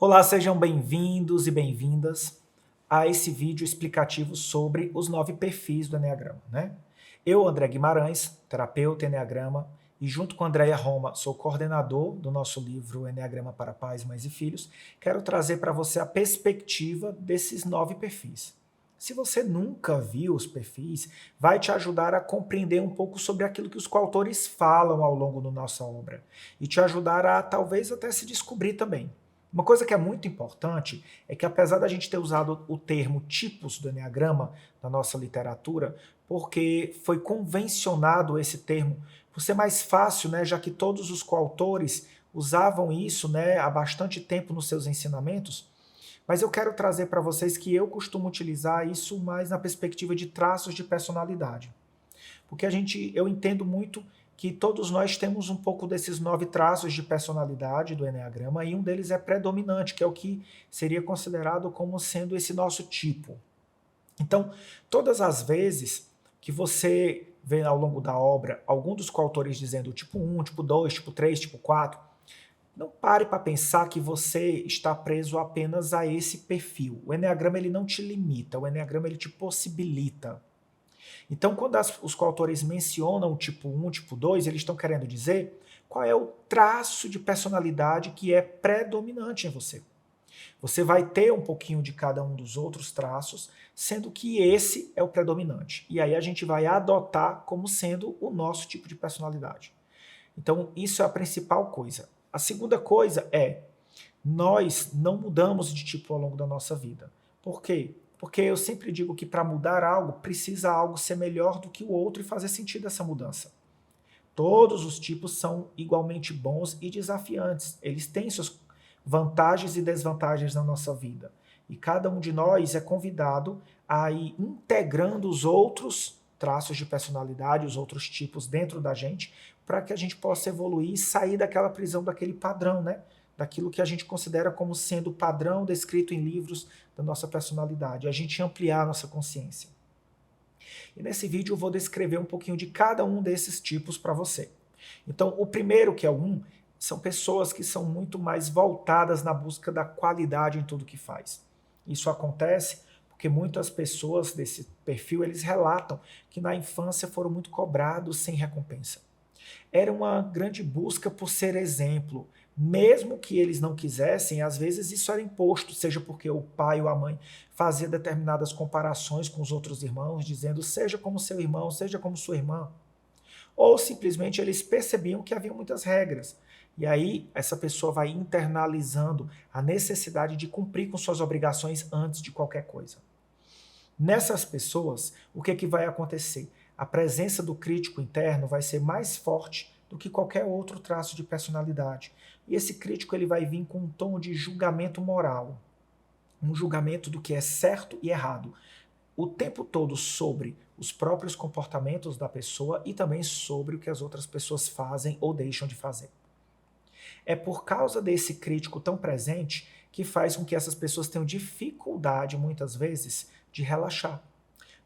Olá, sejam bem-vindos e bem-vindas a esse vídeo explicativo sobre os 9 perfis do Eneagrama, né? Eu, André Guimarães, terapeuta Eneagrama, e junto com Andréia Roma, sou coordenador do nosso livro Eneagrama para Pais, Mães e Filhos, quero trazer para você a perspectiva desses 9 perfis. Se você nunca viu os perfis, vai te ajudar a compreender um pouco sobre aquilo que os coautores falam ao longo da nossa obra e te ajudar a talvez até se descobrir também. Uma coisa que é muito importante é que, apesar da gente ter usado o termo tipos do Eneagrama na nossa literatura, porque foi convencionado esse termo por ser mais fácil, né, já que todos os coautores usavam isso, né, há bastante tempo nos seus ensinamentos, mas eu quero trazer para vocês que eu costumo utilizar isso mais na perspectiva de traços de personalidade. Porque eu entendo muito que todos nós temos um pouco desses 9 traços de personalidade do Eneagrama, e um deles é predominante, que é o que seria considerado como sendo esse nosso tipo. Então, todas as vezes que você vê ao longo da obra algum dos coautores dizendo tipo 1, tipo 2, tipo 3, tipo 4, não pare para pensar que você está preso apenas a esse perfil. O Eneagrama ele não te limita, o Eneagrama ele te possibilita. Então, quando os coautores mencionam o tipo 1, o tipo 2, eles estão querendo dizer qual é o traço de personalidade que é predominante em você. Você vai ter um pouquinho de cada um dos outros traços, sendo que esse é o predominante. E aí a gente vai adotar como sendo o nosso tipo de personalidade. Então, isso é a principal coisa. A segunda coisa é, nós não mudamos de tipo ao longo da nossa vida. Por quê? Porque eu sempre digo que para mudar algo, precisa algo ser melhor do que o outro e fazer sentido essa mudança. Todos os tipos são igualmente bons e desafiantes. Eles têm suas vantagens e desvantagens na nossa vida. E cada um de nós é convidado a ir integrando os outros traços de personalidade, os outros tipos dentro da gente, para que a gente possa evoluir e sair daquela prisão, daquele padrão, né? Daquilo que a gente considera como sendo o padrão descrito em livros da nossa personalidade. A gente ampliar a nossa consciência. E nesse vídeo eu vou descrever um pouquinho de cada um desses tipos para você. Então, o primeiro, que é o 1, são pessoas que são muito mais voltadas na busca da qualidade em tudo que faz. Isso acontece porque muitas pessoas desse perfil, eles relatam que na infância foram muito cobrados sem recompensa. Era uma grande busca por ser exemplo. Mesmo que eles não quisessem, às vezes isso era imposto, seja porque o pai ou a mãe fazia determinadas comparações com os outros irmãos, dizendo seja como seu irmão, seja como sua irmã. Ou simplesmente eles percebiam que havia muitas regras. E aí essa pessoa vai internalizando a necessidade de cumprir com suas obrigações antes de qualquer coisa. Nessas pessoas, o que vai acontecer? A presença do crítico interno vai ser mais forte do que qualquer outro traço de personalidade. E esse crítico ele vai vir com um tom de julgamento moral, um julgamento do que é certo e errado, o tempo todo sobre os próprios comportamentos da pessoa e também sobre o que as outras pessoas fazem ou deixam de fazer. É por causa desse crítico tão presente que faz com que essas pessoas tenham dificuldade, muitas vezes, de relaxar,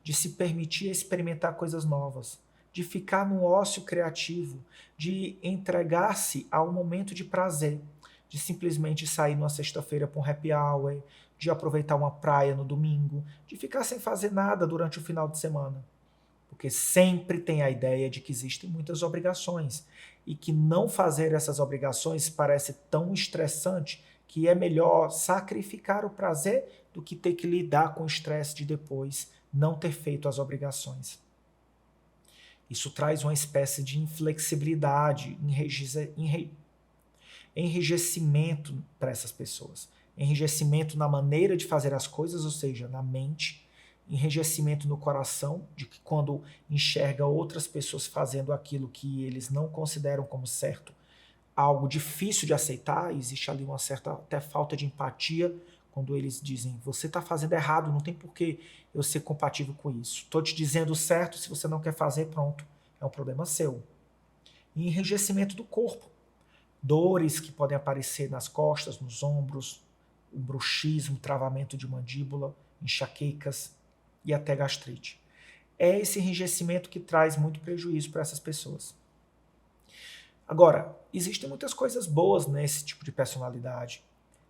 de se permitir experimentar coisas novas, de ficar no ócio criativo, de entregar-se a um momento de prazer, de simplesmente sair numa sexta-feira para um happy hour, de aproveitar uma praia no domingo, de ficar sem fazer nada durante o final de semana. Porque sempre tem a ideia de que existem muitas obrigações e que não fazer essas obrigações parece tão estressante que é melhor sacrificar o prazer do que ter que lidar com o estresse de depois não ter feito as obrigações. Isso traz uma espécie de inflexibilidade, enrijecimento para essas pessoas. Enrijecimento na maneira de fazer as coisas, ou seja, na mente, enrijecimento no coração, de que quando enxerga outras pessoas fazendo aquilo que eles não consideram como certo, algo difícil de aceitar, existe ali uma certa até falta de empatia, quando eles dizem, você está fazendo errado, não tem por que eu ser compatível com isso. Estou te dizendo certo, se você não quer fazer, pronto, é um problema seu. E enrijecimento do corpo. Dores que podem aparecer nas costas, nos ombros, o bruxismo, travamento de mandíbula, enxaquecas e até gastrite. É esse enrijecimento que traz muito prejuízo para essas pessoas. Agora, existem muitas coisas boas nesse tipo de personalidade.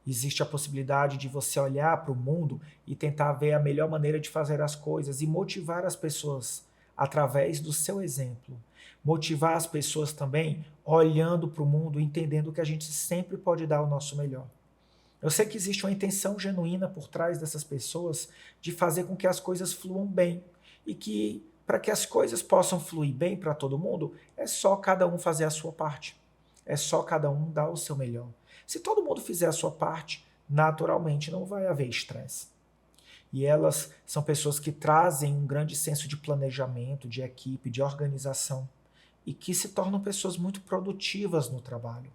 Existe a possibilidade de você olhar para o mundo e tentar ver a melhor maneira de fazer as coisas e motivar as pessoas através do seu exemplo. Motivar as pessoas também olhando para o mundo e entendendo que a gente sempre pode dar o nosso melhor. Eu sei que existe uma intenção genuína por trás dessas pessoas de fazer com que as coisas fluam bem e que para que as coisas possam fluir bem para todo mundo, é só cada um fazer a sua parte. É só cada um dar o seu melhor. Se todo mundo fizer a sua parte, naturalmente não vai haver estresse. E elas são pessoas que trazem um grande senso de planejamento, de equipe, de organização e que se tornam pessoas muito produtivas no trabalho.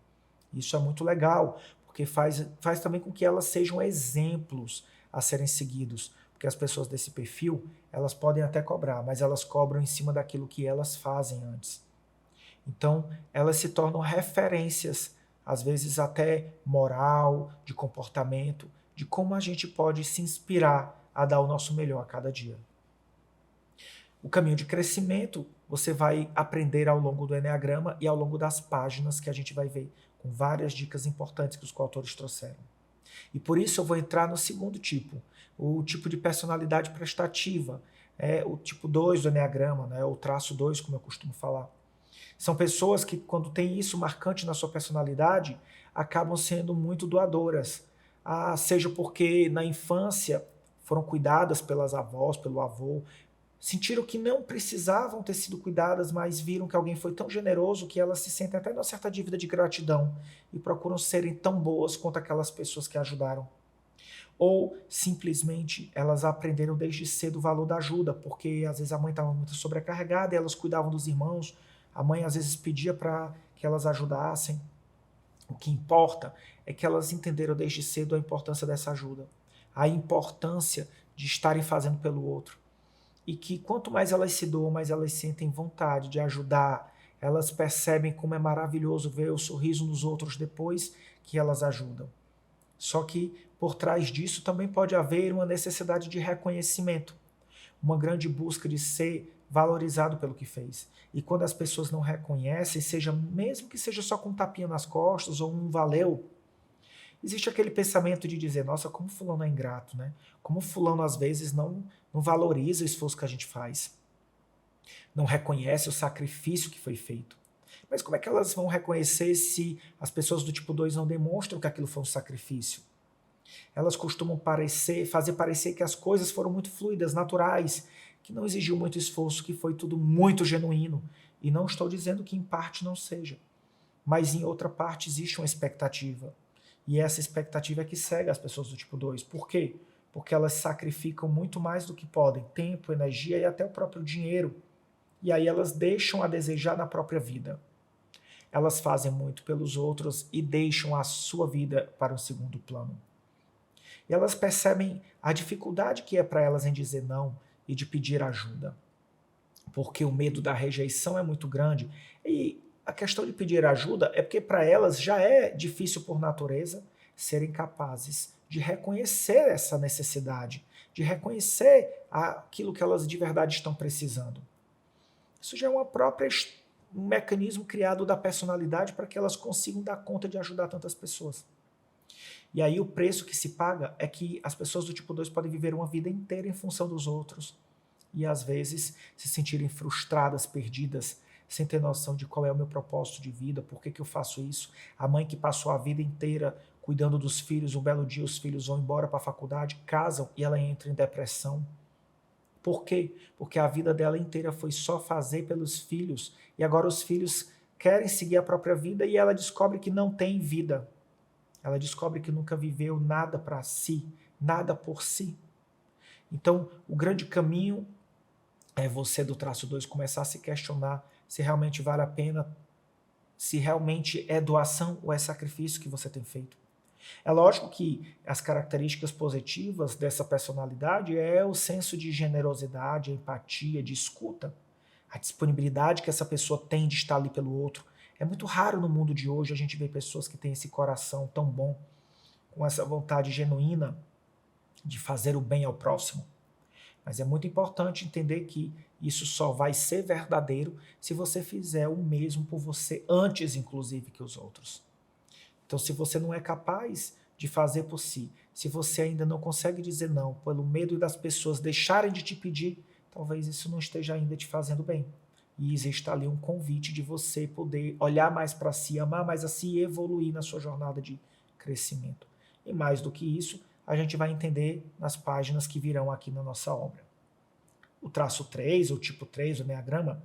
Isso é muito legal, porque faz também com que elas sejam exemplos a serem seguidos. Porque as pessoas desse perfil, elas podem até cobrar, mas elas cobram em cima daquilo que elas fazem antes. Então, elas se tornam referências, às vezes até moral, de comportamento, de como a gente pode se inspirar a dar o nosso melhor a cada dia. O caminho de crescimento você vai aprender ao longo do Eneagrama e ao longo das páginas que a gente vai ver, com várias dicas importantes que os coautores trouxeram. E por isso eu vou entrar no segundo tipo, o tipo de personalidade prestativa, o tipo 2 do Eneagrama, né, o traço 2, como eu costumo falar. São pessoas que, quando tem isso marcante na sua personalidade, acabam sendo muito doadoras. Seja porque na infância foram cuidadas pelas avós, pelo avô, sentiram que não precisavam ter sido cuidadas, mas viram que alguém foi tão generoso que elas se sentem até numa certa dívida de gratidão e procuram serem tão boas quanto aquelas pessoas que ajudaram. Ou simplesmente elas aprenderam desde cedo o valor da ajuda, porque às vezes a mãe estava muito sobrecarregada e elas cuidavam dos irmãos, a mãe às vezes pedia para que elas ajudassem. O que importa é que elas entenderam desde cedo a importância dessa ajuda, a importância de estarem fazendo pelo outro. E que quanto mais elas se doam, mais elas sentem vontade de ajudar, elas percebem como é maravilhoso ver o sorriso nos outros depois que elas ajudam. Só que por trás disso também pode haver uma necessidade de reconhecimento, uma grande busca de ser valorizado pelo que fez. E quando as pessoas não reconhecem, seja mesmo que seja só com um tapinha nas costas ou um valeu, existe aquele pensamento de dizer, nossa, como fulano é ingrato, né? Como fulano às vezes não valoriza o esforço que a gente faz, não reconhece o sacrifício que foi feito. Mas como é que elas vão reconhecer se as pessoas do tipo 2 não demonstram que aquilo foi um sacrifício? Elas costumam fazer parecer que as coisas foram muito fluidas, naturais, que não exigiu muito esforço, que foi tudo muito genuíno. E não estou dizendo que em parte não seja, mas em outra parte existe uma expectativa. E essa expectativa é que cega as pessoas do tipo 2. Por quê? Porque elas sacrificam muito mais do que podem, tempo, energia e até o próprio dinheiro. E aí elas deixam a desejar na própria vida. Elas fazem muito pelos outros e deixam a sua vida para um segundo plano. E elas percebem a dificuldade que é para elas em dizer não e de pedir ajuda. Porque o medo da rejeição é muito grande. E a questão de pedir ajuda é porque para elas já é difícil por natureza serem capazes de reconhecer essa necessidade, de reconhecer aquilo que elas de verdade estão precisando. Isso já é um mecanismo criado da personalidade para que elas consigam dar conta de ajudar tantas pessoas. E aí o preço que se paga é que as pessoas do tipo 2 podem viver uma vida inteira em função dos outros e às vezes se sentirem frustradas, perdidas, sem ter noção de qual é o meu propósito de vida, por que eu faço isso. A mãe que passou a vida inteira cuidando dos filhos, um belo dia os filhos vão embora para a faculdade, casam e ela entra em depressão. Por quê? Porque a vida dela inteira foi só fazer pelos filhos e agora os filhos querem seguir a própria vida e ela descobre que não tem vida. Ela descobre que nunca viveu nada para si, nada por si. Então, o grande caminho é você do traço 2 começar a se questionar se realmente vale a pena, se realmente é doação ou é sacrifício que você tem feito. É lógico que as características positivas dessa personalidade é o senso de generosidade, empatia, de escuta, a disponibilidade que essa pessoa tem de estar ali pelo outro. É muito raro no mundo de hoje a gente ver pessoas que têm esse coração tão bom, com essa vontade genuína de fazer o bem ao próximo. Mas é muito importante entender que isso só vai ser verdadeiro se você fizer o mesmo por você antes, inclusive, que os outros. Então, se você não é capaz de fazer por si, se você ainda não consegue dizer não, pelo medo das pessoas deixarem de te pedir, talvez isso não esteja ainda te fazendo bem. E existe ali um convite de você poder olhar mais para si, amar mais a si e evoluir na sua jornada de crescimento. E mais do que isso, a gente vai entender nas páginas que virão aqui na nossa obra. O traço 3, ou tipo 3, o Enneagrama,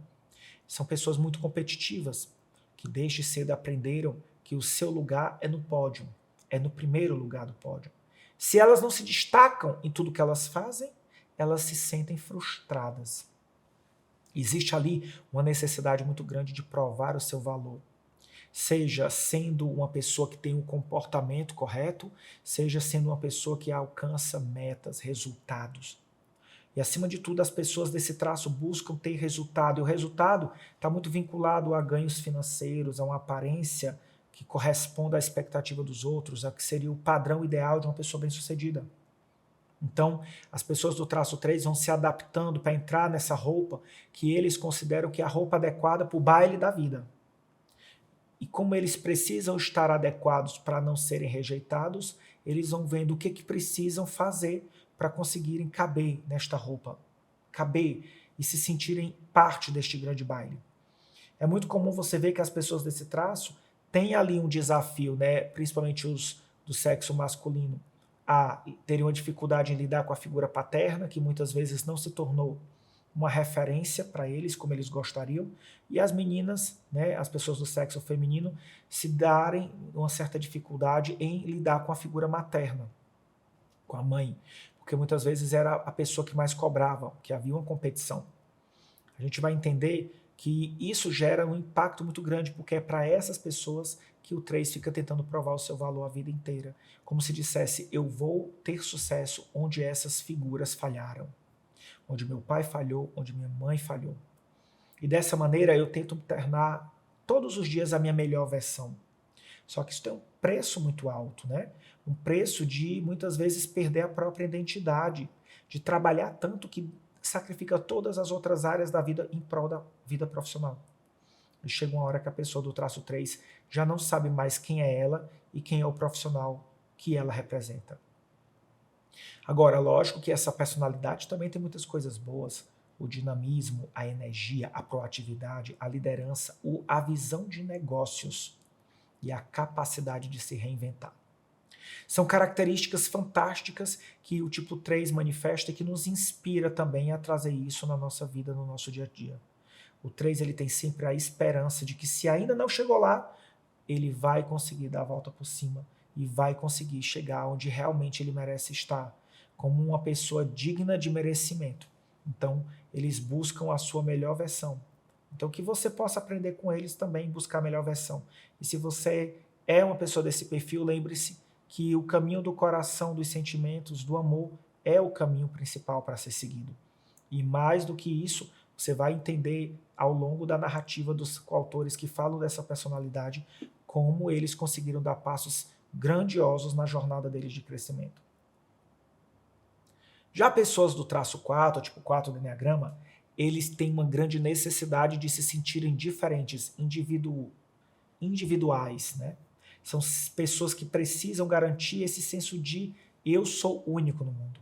são pessoas muito competitivas, que desde cedo aprenderam que o seu lugar é no pódio, é no primeiro lugar do pódio. Se elas não se destacam em tudo que elas fazem, elas se sentem frustradas. Existe ali uma necessidade muito grande de provar o seu valor. Seja sendo uma pessoa que tem um comportamento correto, seja sendo uma pessoa que alcança metas, resultados. E acima de tudo, as pessoas desse traço buscam ter resultado. E o resultado está muito vinculado a ganhos financeiros, a uma aparência que corresponda à expectativa dos outros, a que seria o padrão ideal de uma pessoa bem-sucedida. Então, as pessoas do traço 3 vão se adaptando para entrar nessa roupa que eles consideram que é a roupa adequada para o baile da vida. E como eles precisam estar adequados para não serem rejeitados, eles vão vendo o que precisam fazer para conseguirem caber nesta roupa, caber e se sentirem parte deste grande baile. É muito comum você ver que as pessoas desse traço têm ali um desafio, né? Principalmente os do sexo masculino, a terem uma dificuldade em lidar com a figura paterna, que muitas vezes não se tornou uma referência para eles, como eles gostariam, e as meninas, né, as pessoas do sexo feminino, se darem uma certa dificuldade em lidar com a figura materna, com a mãe, porque muitas vezes era a pessoa que mais cobrava, que havia uma competição. A gente vai entender que isso gera um impacto muito grande, porque é para essas pessoas que o 3 fica tentando provar o seu valor a vida inteira. Como se dissesse, eu vou ter sucesso onde essas figuras falharam. Onde meu pai falhou, onde minha mãe falhou. E dessa maneira eu tento tornar todos os dias a minha melhor versão. Só que isso tem um preço muito alto, né? Um preço de muitas vezes perder a própria identidade, de trabalhar tanto que sacrifica todas as outras áreas da vida em prol da vida profissional. E chega uma hora que a pessoa do traço 3 já não sabe mais quem é ela e quem é o profissional que ela representa. Agora, lógico que essa personalidade também tem muitas coisas boas. O dinamismo, a energia, a proatividade, a liderança, a visão de negócios e a capacidade de se reinventar. São características fantásticas que o tipo 3 manifesta e que nos inspira também a trazer isso na nossa vida, no nosso dia a dia. O 3 ele tem sempre a esperança de que se ainda não chegou lá, ele vai conseguir dar a volta por cima e vai conseguir chegar onde realmente ele merece estar, como uma pessoa digna de merecimento. Então, eles buscam a sua melhor versão. Então, que você possa aprender com eles também, buscar a melhor versão. E se você é uma pessoa desse perfil, lembre-se que o caminho do coração, dos sentimentos, do amor, é o caminho principal para ser seguido. E mais do que isso, você vai entender ao longo da narrativa dos autores que falam dessa personalidade, como eles conseguiram dar passos grandiosos na jornada deles de crescimento. Já pessoas do traço 4, tipo 4 do Enneagrama, eles têm uma grande necessidade de se sentirem diferentes, individuais, né? São pessoas que precisam garantir esse senso de eu sou único no mundo.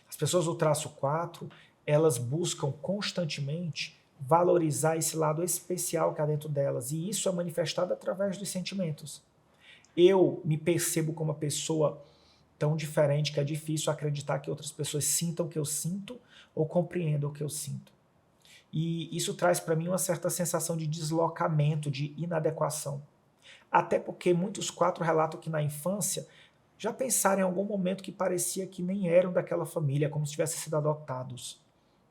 As pessoas do traço 4, elas buscam constantemente valorizar esse lado especial que há dentro delas, e isso é manifestado através dos sentimentos. Eu me percebo como uma pessoa tão diferente que é difícil acreditar que outras pessoas sintam o que eu sinto ou compreendam o que eu sinto. E isso traz para mim uma certa sensação de deslocamento, de inadequação. Até porque muitos 4 relatam que na infância já pensaram em algum momento que parecia que nem eram daquela família, como se tivessem sido adotados.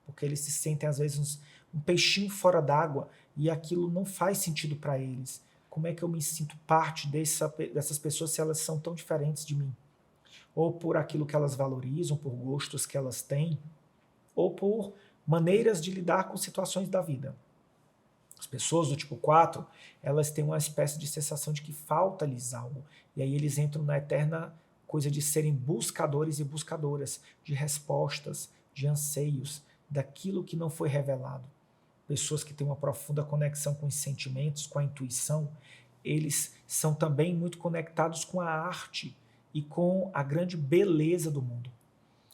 Porque eles se sentem às vezes um peixinho fora d'água e aquilo não faz sentido para eles. Como é que eu me sinto parte dessas pessoas se elas são tão diferentes de mim? Ou por aquilo que elas valorizam, por gostos que elas têm, ou por maneiras de lidar com situações da vida. As pessoas do tipo 4, elas têm uma espécie de sensação de que falta-lhes algo, e aí eles entram na eterna coisa de serem buscadores e buscadoras de respostas, de anseios, daquilo que não foi revelado. Pessoas que têm uma profunda conexão com os sentimentos, com a intuição, eles são também muito conectados com a arte, e com a grande beleza do mundo.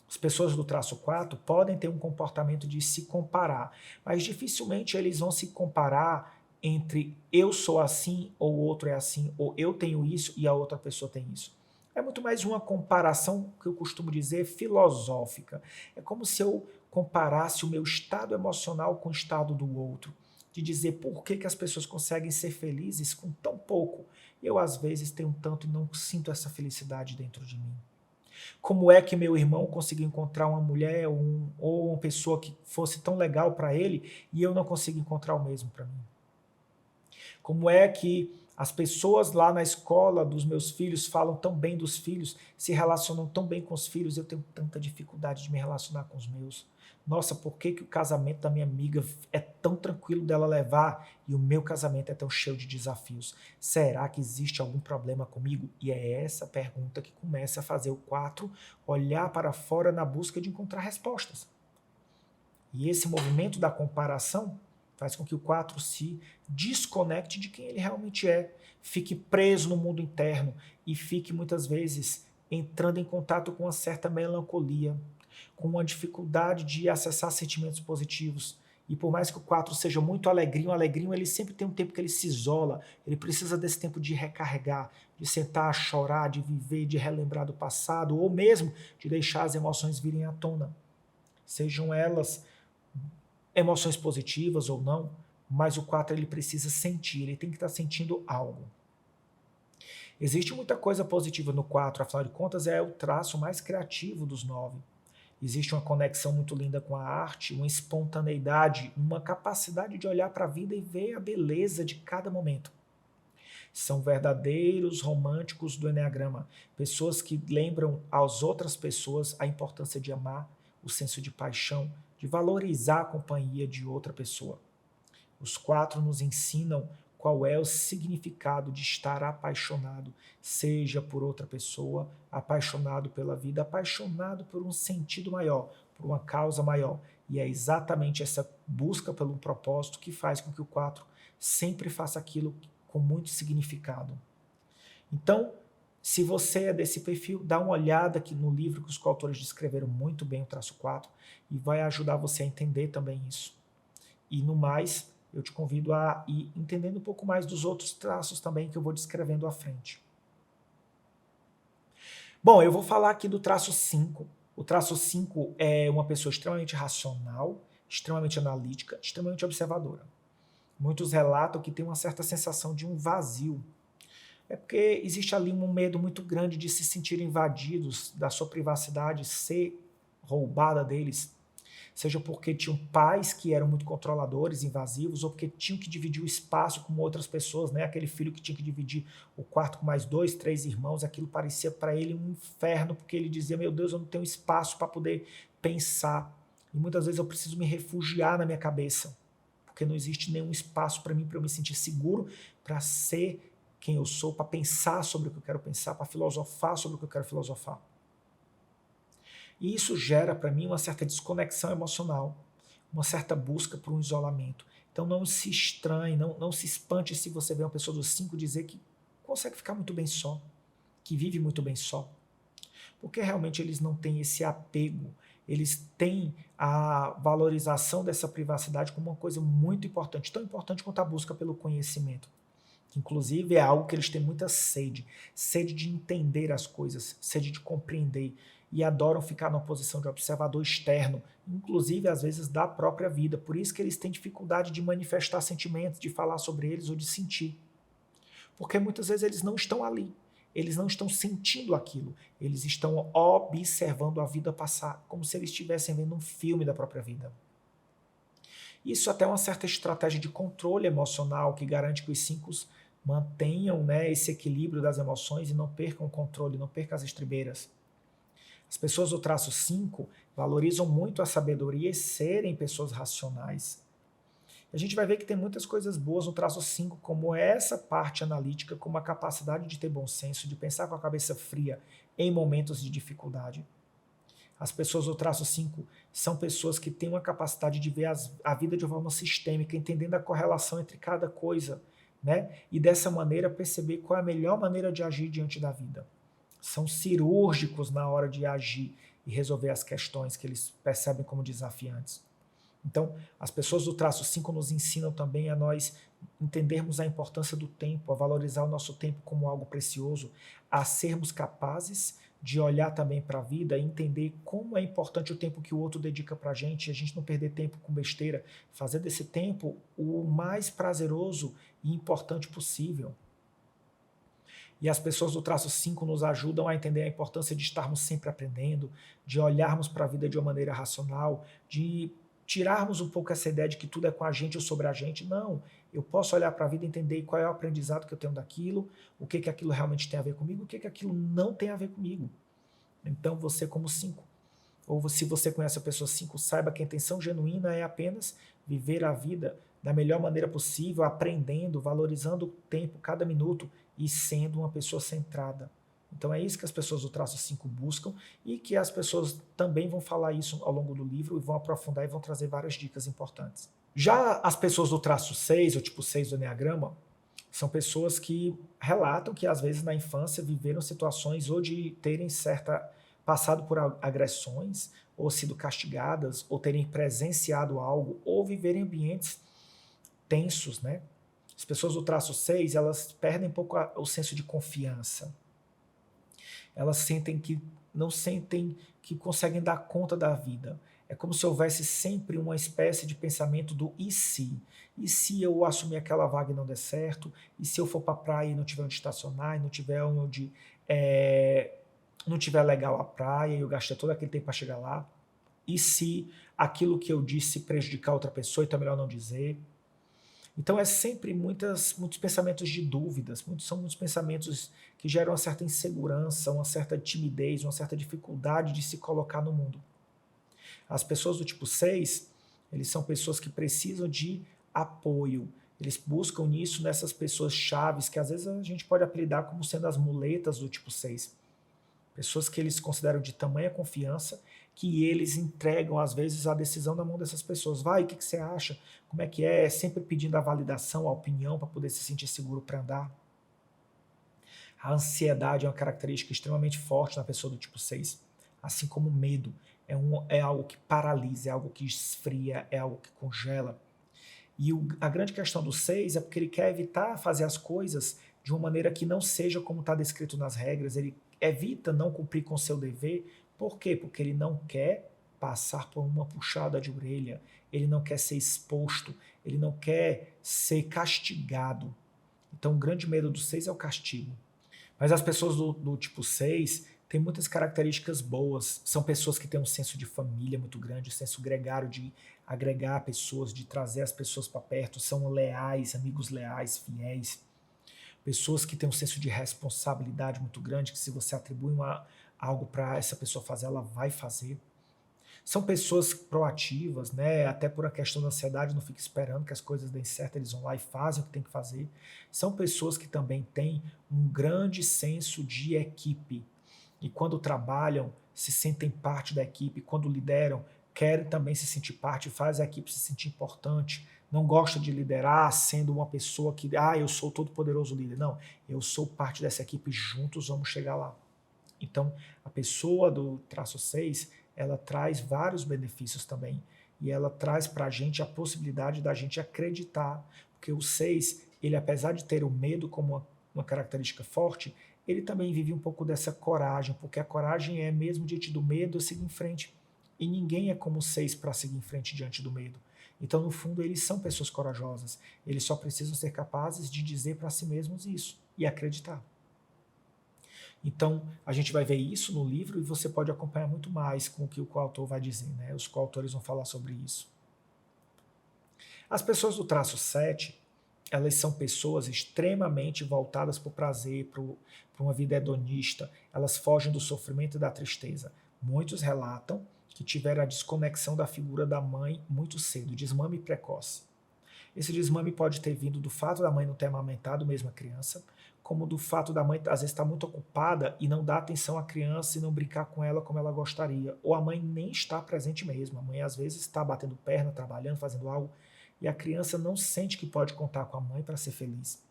As pessoas do traço 4 podem ter um comportamento de se comparar, mas dificilmente eles vão se comparar entre eu sou assim ou o outro é assim, ou eu tenho isso e a outra pessoa tem isso. É muito mais uma comparação, que eu costumo dizer, filosófica. É como se eu comparasse o meu estado emocional com o estado do outro, de dizer por que, que as pessoas conseguem ser felizes com tão pouco. Eu, às vezes, tenho tanto e não sinto essa felicidade dentro de mim. Como é que meu irmão conseguiu encontrar uma mulher ou uma pessoa que fosse tão legal para ele e eu não consigo encontrar o mesmo para mim? Como é que as pessoas lá na escola dos meus filhos falam tão bem dos filhos, se relacionam tão bem com os filhos, eu tenho tanta dificuldade de me relacionar com os meus? Nossa, por que, que o casamento da minha amiga é tão tranquilo dela levar e o meu casamento é tão cheio de desafios? Será que existe algum problema comigo? E é essa pergunta que começa a fazer o 4 olhar para fora na busca de encontrar respostas. E esse movimento da comparação faz com que o 4 se desconecte de quem ele realmente é, fique preso no mundo interno e fique muitas vezes entrando em contato com uma certa melancolia, com uma dificuldade de acessar sentimentos positivos. E por mais que o 4 seja muito alegrinho, ele sempre tem um tempo que ele se isola, ele precisa desse tempo de recarregar, de sentar, chorar, de viver, de relembrar do passado, ou mesmo de deixar as emoções virem à tona. Sejam elas emoções positivas ou não, mas o 4 ele precisa sentir, ele tem que estar sentindo algo. Existe muita coisa positiva no 4, afinal de contas é o traço mais criativo dos 9. Existe uma conexão muito linda com a arte, uma espontaneidade, uma capacidade de olhar para a vida e ver a beleza de cada momento. São verdadeiros românticos do Eneagrama, pessoas que lembram às outras pessoas a importância de amar, o senso de paixão, de valorizar a companhia de outra pessoa. Os 4 nos ensinam qual é o significado de estar apaixonado, seja por outra pessoa, apaixonado pela vida, apaixonado por um sentido maior, por uma causa maior. E é exatamente essa busca pelo propósito que faz com que o 4 sempre faça aquilo com muito significado. Então, se você é desse perfil, dá uma olhada aqui no livro que os coautores descreveram muito bem o traço 4 e vai ajudar você a entender também isso. E no mais, eu te convido a ir entendendo um pouco mais dos outros traços também que eu vou descrevendo à frente. Bom, eu vou falar aqui do traço 5. O traço 5 é uma pessoa extremamente racional, extremamente analítica, extremamente observadora. Muitos relatam que tem uma certa sensação de um vazio. É porque existe ali um medo muito grande de se sentir invadidos, da sua privacidade ser roubada deles, seja porque tinham pais que eram muito controladores, invasivos, ou porque tinham que dividir o espaço com outras pessoas, né? Aquele filho que tinha que dividir o quarto com mais 2, 3 irmãos, aquilo parecia para ele um inferno, porque ele dizia, meu Deus, eu não tenho espaço para poder pensar, e muitas vezes eu preciso me refugiar na minha cabeça, porque não existe nenhum espaço para mim, para eu me sentir seguro, para ser quem eu sou, para pensar sobre o que eu quero pensar, para filosofar sobre o que eu quero filosofar. E isso gera para mim uma certa desconexão emocional, uma certa busca por um isolamento. Então não se estranhe, não se espante se você vê uma pessoa dos 5 dizer que consegue ficar muito bem só, que vive muito bem só. Porque realmente eles não têm esse apego, eles têm a valorização dessa privacidade como uma coisa muito importante, tão importante quanto a busca pelo conhecimento. Inclusive é algo que eles têm muita sede, sede de entender as coisas, sede de compreender, e adoram ficar numa posição de observador externo, inclusive às vezes da própria vida. Por isso que eles têm dificuldade de manifestar sentimentos, de falar sobre eles ou de sentir. Porque muitas vezes eles não estão ali, eles não estão sentindo aquilo, eles estão observando a vida passar, como se eles estivessem vendo um filme da própria vida. Isso até é uma certa estratégia de controle emocional que garante que os 5 mantenham, né, esse equilíbrio das emoções e não percam o controle, não percam as estribeiras. As pessoas do traço 5 valorizam muito a sabedoria e serem pessoas racionais. A gente vai ver que tem muitas coisas boas no traço 5, como essa parte analítica, como a capacidade de ter bom senso, de pensar com a cabeça fria em momentos de dificuldade. As pessoas do traço 5 são pessoas que têm uma capacidade de ver a vida de forma sistêmica, entendendo a correlação entre cada coisa, né? E dessa maneira perceber qual é a melhor maneira de agir diante da vida. são cirúrgicos na hora de agir e resolver as questões que eles percebem como desafiantes. Então, as pessoas do traço 5 nos ensinam também a nós entendermos a importância do tempo, a valorizar o nosso tempo como algo precioso, a sermos capazes de olhar também para a vida e entender como é importante o tempo que o outro dedica para a gente não perder tempo com besteira, fazer desse tempo o mais prazeroso e importante possível. E as pessoas do traço 5 nos ajudam a entender a importância de estarmos sempre aprendendo, de olharmos para a vida de uma maneira racional, de tirarmos um pouco essa ideia de que tudo é com a gente ou sobre a gente. Não, eu posso olhar para a vida e entender qual é o aprendizado que eu tenho daquilo, o que aquilo realmente tem a ver comigo, o que aquilo não tem a ver comigo. Então você como 5, ou se você conhece a pessoa 5, saiba que a intenção genuína é apenas viver a vida da melhor maneira possível, aprendendo, valorizando o tempo, cada minuto e sendo uma pessoa centrada. Então é isso que as pessoas do traço 5 buscam e que as pessoas também vão falar isso ao longo do livro e vão aprofundar e vão trazer várias dicas importantes. Já as pessoas do traço 6, ou tipo 6 do Eneagrama, são pessoas que relatam que às vezes na infância viveram situações ou de terem passado por agressões, ou sido castigadas, ou terem presenciado algo, ou viverem em ambientes tensos, né? As pessoas do traço 6, elas perdem um pouco o senso de confiança. Elas não sentem que conseguem dar conta da vida. É como se houvesse sempre uma espécie de pensamento do e se? E se eu assumir aquela vaga e não der certo? E se eu for para a praia e não tiver onde estacionar, e não tiver onde... não tiver legal a praia e eu gastei todo aquele tempo para chegar lá? E se aquilo que eu disse prejudicar outra pessoa, então é melhor não dizer? Então é sempre muitos pensamentos de dúvidas, são muitos pensamentos que geram uma certa insegurança, uma certa timidez, uma certa dificuldade de se colocar no mundo. As pessoas do tipo 6, eles são pessoas que precisam de apoio, eles buscam nisso nessas pessoas chaves, que às vezes a gente pode apelidar como sendo as muletas do tipo 6. Pessoas que eles consideram de tamanha confiança que eles entregam, às vezes, a decisão na mão dessas pessoas. Vai, o que você acha? Como é que é? Sempre pedindo a validação, a opinião, para poder se sentir seguro para andar. A ansiedade é uma característica extremamente forte na pessoa do tipo 6. Assim como o medo. É algo que paralisa, é algo que esfria, é algo que congela. E a grande questão do 6 é porque ele quer evitar fazer as coisas de uma maneira que não seja como está descrito nas regras. Ele evita não cumprir com o seu dever. Por quê? Porque ele não quer passar por uma puxada de orelha, ele não quer ser exposto, ele não quer ser castigado. Então o grande medo do 6 é o castigo. Mas as pessoas do tipo 6 têm muitas características boas. São pessoas que têm um senso de família muito grande, um senso gregário de agregar pessoas, de trazer as pessoas para perto. São leais, amigos leais, fiéis. Pessoas que têm um senso de responsabilidade muito grande, que se você atribui algo para essa pessoa fazer, ela vai fazer. São pessoas proativas, né? Até por a questão da ansiedade, não fica esperando que as coisas deem certo, eles vão lá e fazem o que tem que fazer. São pessoas que também têm um grande senso de equipe. E quando trabalham, se sentem parte da equipe. Quando lideram, querem também se sentir parte, faz a equipe se sentir importante. Não gosta de liderar sendo uma pessoa que, eu sou o todo poderoso líder. Não, eu sou parte dessa equipe, juntos vamos chegar lá. Então, a pessoa do traço 6, ela traz vários benefícios também. E ela traz para a gente a possibilidade da gente acreditar. Porque o 6, ele apesar de ter o medo como uma característica forte, ele também vive um pouco dessa coragem, porque a coragem é mesmo diante do medo, seguir em frente. E ninguém é como o 6 para seguir em frente diante do medo. Então, no fundo, eles são pessoas corajosas. Eles só precisam ser capazes de dizer para si mesmos isso e acreditar. Então, a gente vai ver isso no livro e você pode acompanhar muito mais com o que o coautor vai dizer, né? Os coautores vão falar sobre isso. As pessoas do traço 7, elas são pessoas extremamente voltadas para o prazer, para uma vida hedonista. Elas fogem do sofrimento e da tristeza. Muitos relatam que tiveram a desconexão da figura da mãe muito cedo, desmame precoce. Esse desmame pode ter vindo do fato da mãe não ter amamentado mesmo a criança, como do fato da mãe às vezes estar muito ocupada e não dar atenção à criança e não brincar com ela como ela gostaria. Ou a mãe nem está presente mesmo. A mãe às vezes está batendo perna, trabalhando, fazendo algo, e a criança não sente que pode contar com a mãe para ser feliz.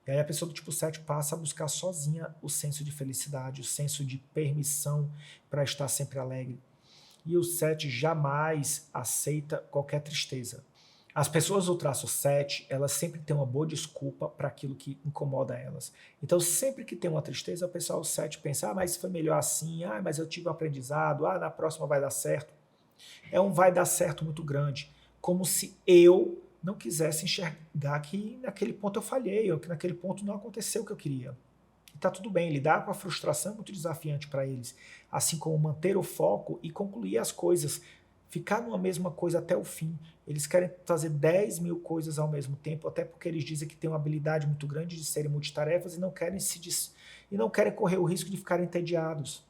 E aí a pessoa do tipo 7 passa a buscar sozinha o senso de felicidade, o senso de permissão para estar sempre alegre. E o 7 jamais aceita qualquer tristeza. As pessoas do traço 7, elas sempre têm uma boa desculpa para aquilo que incomoda elas. Então, sempre que tem uma tristeza, o pessoal 7 pensa, mas foi melhor assim, mas eu tive um aprendizado, na próxima vai dar certo. É um vai dar certo muito grande, como se eu não quisesse enxergar que naquele ponto eu falhei, ou que naquele ponto não aconteceu o que eu queria. E tá tudo bem, lidar com a frustração é muito desafiante para eles, assim como manter o foco e concluir as coisas, ficar numa mesma coisa até o fim. Eles querem fazer 10 mil coisas ao mesmo tempo, até porque eles dizem que têm uma habilidade muito grande de serem multitarefas e não querem e não querem correr o risco de ficarem entediados.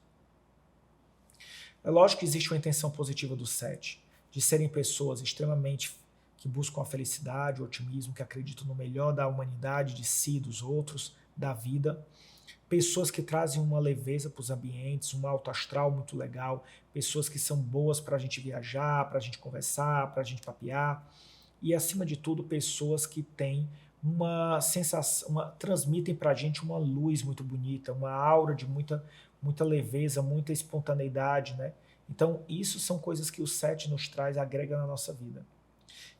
É lógico que existe uma intenção positiva do 7, de serem pessoas extremamente que buscam a felicidade, o otimismo, que acreditam no melhor da humanidade, de si, dos outros, da vida. Pessoas que trazem uma leveza para os ambientes, um alto astral muito legal, pessoas que são boas para a gente viajar, para a gente conversar, para a gente papear, e acima de tudo, pessoas que têm uma sensação, transmitem para a gente uma luz muito bonita, uma aura de muita leveza, muita espontaneidade, né? Então, isso são coisas que o 7 nos traz, agrega na nossa vida.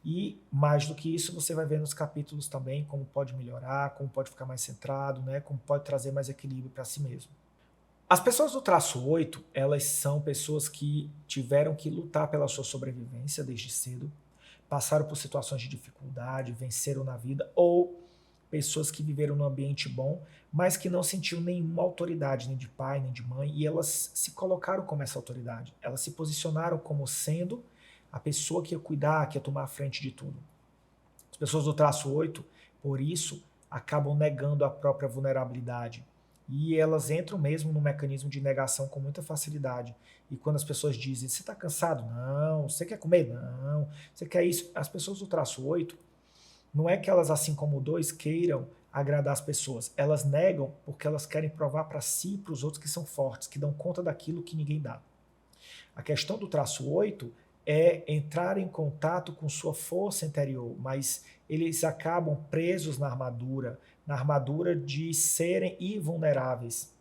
E mais do que isso, você vai ver nos capítulos também como pode melhorar, como pode ficar mais centrado, né? Como pode trazer mais equilíbrio para si mesmo. As pessoas do traço 8, elas são pessoas que tiveram que lutar pela sua sobrevivência desde cedo, passaram por situações de dificuldade, venceram na vida, ou pessoas que viveram num ambiente bom, mas que não sentiram nenhuma autoridade, nem de pai, nem de mãe, e elas se colocaram como essa autoridade. Elas se posicionaram como sendo a pessoa que ia cuidar, que ia tomar a frente de tudo. As pessoas do traço 8, por isso, acabam negando a própria vulnerabilidade. E elas entram mesmo no mecanismo de negação com muita facilidade. E quando as pessoas dizem, você está cansado? Não. Você quer comer? Não. Você quer isso? As pessoas do traço 8, não é que elas, assim como o 2, queiram agradar as pessoas. Elas negam porque elas querem provar para si e para os outros que são fortes, que dão conta daquilo que ninguém dá. A questão do traço 8 é entrar em contato com sua força interior, mas eles acabam presos na armadura de serem invulneráveis.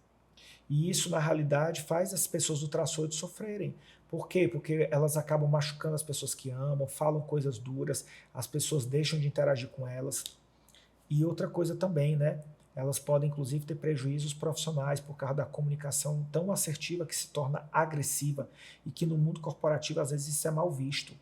E isso, na realidade, faz as pessoas do traço 8 sofrerem. Por quê? Porque elas acabam machucando as pessoas que amam, falam coisas duras, as pessoas deixam de interagir com elas. E outra coisa também, né? Elas podem, inclusive, ter prejuízos profissionais por causa da comunicação tão assertiva que se torna agressiva e que no mundo corporativo, às vezes, isso é mal visto.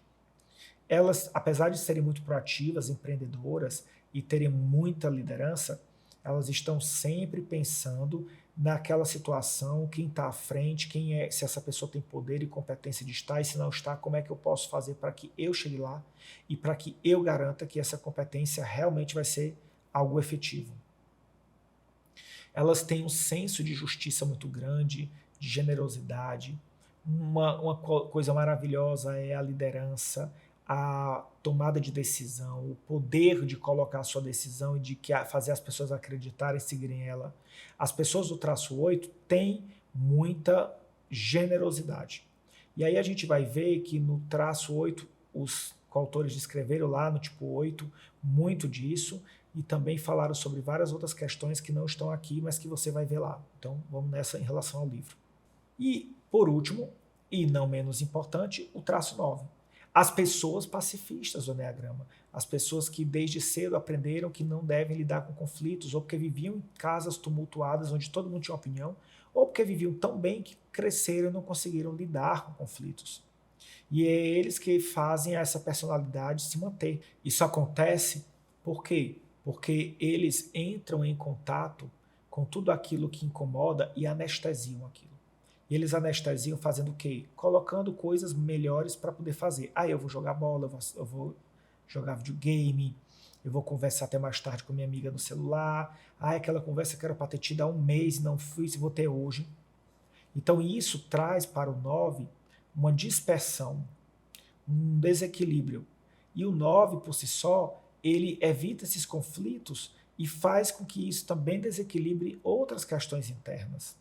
Elas, apesar de serem muito proativas, empreendedoras e terem muita liderança, elas estão sempre pensando naquela situação, quem está à frente, quem é, se essa pessoa tem poder e competência de estar, e se não está, como é que eu posso fazer para que eu chegue lá e para que eu garanta que essa competência realmente vai ser algo efetivo. Elas têm um senso de justiça muito grande, de generosidade. Uma coisa maravilhosa é a liderança, a tomada de decisão, o poder de colocar a sua decisão e de fazer as pessoas acreditarem e seguirem ela. As pessoas do traço 8 têm muita generosidade. E aí a gente vai ver que no traço 8, os coautores descreveram lá no tipo 8 muito disso, e também falaram sobre várias outras questões que não estão aqui, mas que você vai ver lá. Então vamos nessa em relação ao livro. E, por último, e não menos importante, o traço 9. As pessoas pacifistas do Eneagrama. As pessoas que desde cedo aprenderam que não devem lidar com conflitos, ou porque viviam em casas tumultuadas onde todo mundo tinha opinião, ou porque viviam tão bem que cresceram e não conseguiram lidar com conflitos. E é eles que fazem essa personalidade se manter. Isso acontece por quê? Porque eles entram em contato com tudo aquilo que incomoda e anestesiam aquilo. E eles anestesiam fazendo o quê? Colocando coisas melhores para poder fazer. Eu vou jogar bola, eu vou jogar videogame, eu vou conversar até mais tarde com minha amiga no celular. Aquela conversa que era para ter tido há um mês, não fiz, vou ter hoje. Então isso traz para o 9 uma dispersão, um desequilíbrio. E o 9, por si só, ele evita esses conflitos e faz com que isso também desequilibre outras questões internas.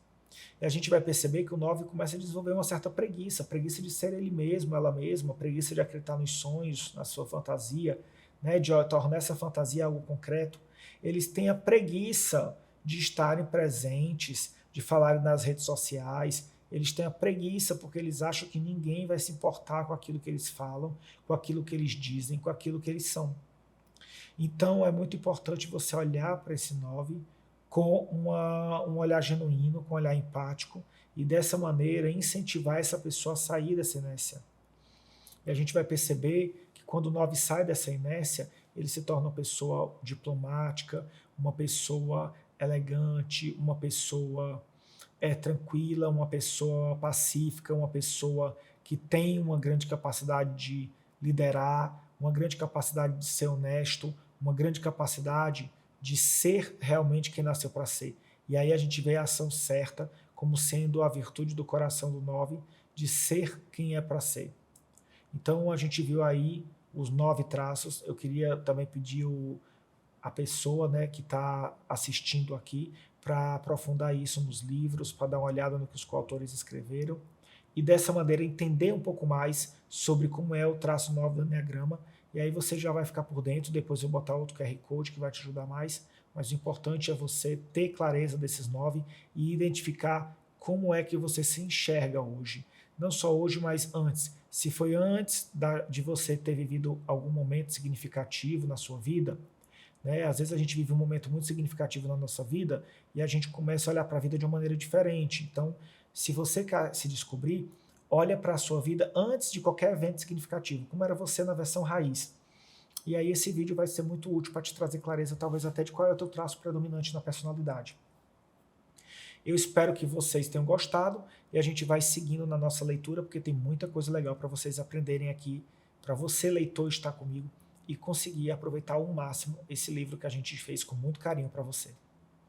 E a gente vai perceber que o 9 começa a desenvolver uma certa preguiça de ser ele mesmo, ela mesma, preguiça de acreditar nos sonhos, na sua fantasia, né, de tornar essa fantasia algo concreto. Eles têm a preguiça de estarem presentes, de falarem nas redes sociais. Eles têm a preguiça porque eles acham que ninguém vai se importar com aquilo que eles falam, com aquilo que eles dizem, com aquilo que eles são. Então é muito importante você olhar para esse 9 com um olhar genuíno, com um olhar empático, e dessa maneira incentivar essa pessoa a sair dessa inércia. E a gente vai perceber que quando o 9 sai dessa inércia, ele se torna uma pessoa diplomática, uma pessoa elegante, uma pessoa tranquila, uma pessoa pacífica, uma pessoa que tem uma grande capacidade de liderar, uma grande capacidade de ser honesto, uma grande capacidade de ser realmente quem nasceu para ser. E aí a gente vê a ação certa como sendo a virtude do coração do 9 de ser quem é para ser. Então a gente viu aí os 9 traços. Eu queria também pedir a pessoa, né, que está assistindo aqui para aprofundar isso nos livros, para dar uma olhada no que os coautores escreveram e dessa maneira entender um pouco mais sobre como é o traço 9 do Enneagrama. E aí você já vai ficar por dentro. Depois eu vou botar outro QR Code que vai te ajudar mais, mas o importante é você ter clareza desses 9 e identificar como é que você se enxerga hoje. Não só hoje, mas antes. Se foi antes de você ter vivido algum momento significativo na sua vida, né? Às vezes a gente vive um momento muito significativo na nossa vida e a gente começa a olhar para a vida de uma maneira diferente. Então, se você quer se descobrir, olha para a sua vida antes de qualquer evento significativo, como era você na versão raiz. E aí esse vídeo vai ser muito útil para te trazer clareza, talvez até de qual é o teu traço predominante na personalidade. Eu espero que vocês tenham gostado e a gente vai seguindo na nossa leitura, porque tem muita coisa legal para vocês aprenderem aqui, para você, leitor, estar comigo e conseguir aproveitar ao máximo esse livro que a gente fez com muito carinho para você.